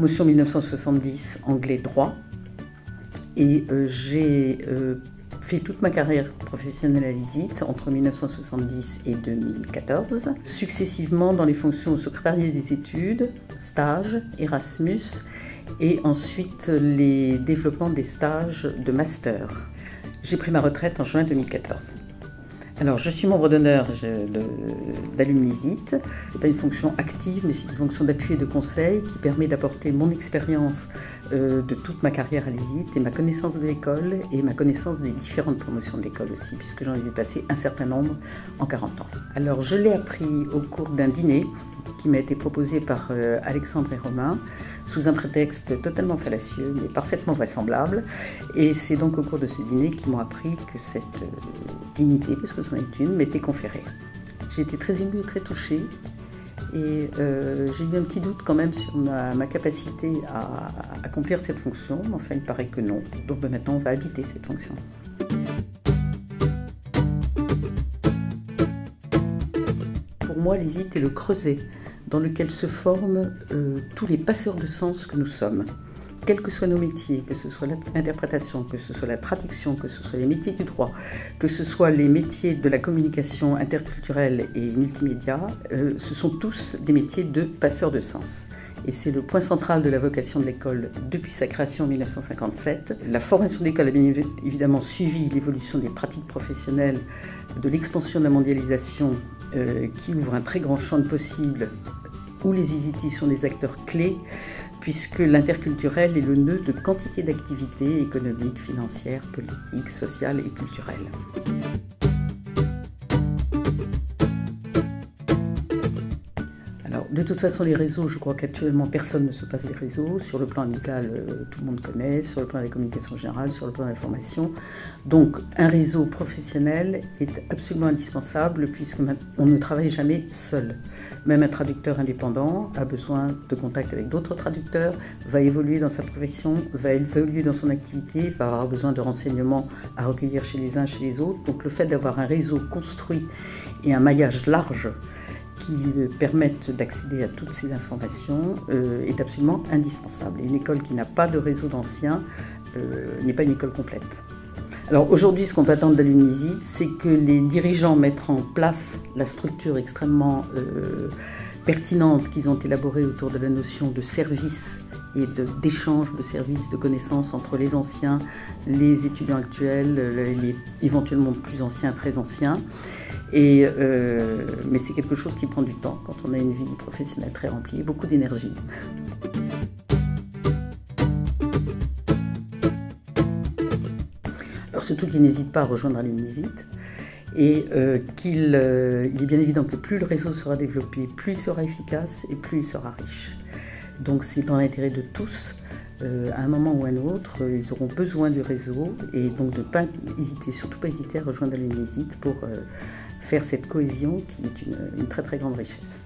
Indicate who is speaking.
Speaker 1: promotion 1970, anglais droit. Et j'ai fait toute ma carrière professionnelle à l'ISIT entre 1970 et 2014, successivement dans les fonctions au secrétariat des études, stage, Erasmus, et ensuite les développements des stages de master. J'ai pris ma retraite en juin 2014. Alors, je suis membre d'honneur d'Alumni-ISIT. Ce n'est pas une fonction active, mais c'est une fonction d'appui et de conseil qui permet d'apporter mon expérience de toute ma carrière à l'ISIT et ma connaissance de l'école et ma connaissance des différentes promotions de l'école aussi, puisque j'en ai vu passer un certain nombre en 40 ans. Alors, je l'ai appris au cours d'un dîner qui m'a été proposé par Alexandre et Romain, sous un prétexte totalement fallacieux, mais parfaitement vraisemblable. Et c'est donc au cours de ce dîner qu'ils m'ont appris que cette dignité, parce que c'en est une, m'était conférée. J'ai été très émue et très touchée. Et j'ai eu un petit doute quand même sur ma capacité à accomplir cette fonction, mais enfin il paraît que non. Donc maintenant on va habiter cette fonction. Pour moi, l'ISIT est le creuset dans lequel se forment tous les passeurs de sens que nous sommes. Quels que soient nos métiers, que ce soit l'interprétation, que ce soit la traduction, que ce soit les métiers du droit, que ce soit les métiers de la communication interculturelle et multimédia, ce sont tous des métiers de passeurs de sens. Et c'est le point central de la vocation de l'école depuis sa création en 1957. La formation de l'école a bien évidemment suivi l'évolution des pratiques professionnelles, de l'expansion de la mondialisation qui ouvre un très grand champ de possibles où les ISITI sont des acteurs clés, puisque l'interculturel est le nœud de quantité d'activités économiques, financières, politiques, sociales et culturelles. Alors, de toute façon, les réseaux, je crois qu'actuellement personne ne se passe des réseaux. Sur le plan amical, tout le monde connaît, sur le plan de la communication générale, sur le plan de l'information. Donc, un réseau professionnel est absolument indispensable puisqu'on ne travaille jamais seul. Même un traducteur indépendant a besoin de contact avec d'autres traducteurs, va évoluer dans sa profession, va évoluer dans son activité, va avoir besoin de renseignements à recueillir chez les uns, chez les autres. Donc, le fait d'avoir un réseau construit et un maillage large qui lui permettent d'accéder à toutes ces informations est absolument indispensable. Et une école qui n'a pas de réseau d'anciens n'est pas une école complète. Alors aujourd'hui, ce qu'on peut attendre d'Alumni-ISIT, c'est que les dirigeants mettent en place la structure extrêmement pertinente qu'ils ont élaborée autour de la notion de service et d'échange de services, de connaissances entre les anciens, les étudiants actuels, les éventuellement plus anciens, très anciens. Mais c'est quelque chose qui prend du temps quand on a une vie professionnelle très remplie et beaucoup d'énergie. Alors surtout qu'ils n'hésitent pas à rejoindre Alumni-ISIT et il est bien évident que plus le réseau sera développé, plus il sera efficace et plus il sera riche. Donc c'est dans l'intérêt de tous. À un moment ou à un autre, ils auront besoin du réseau et donc de ne pas hésiter, surtout pas hésiter à rejoindre Alumni-ISIT pour faire cette cohésion qui est une très très grande richesse.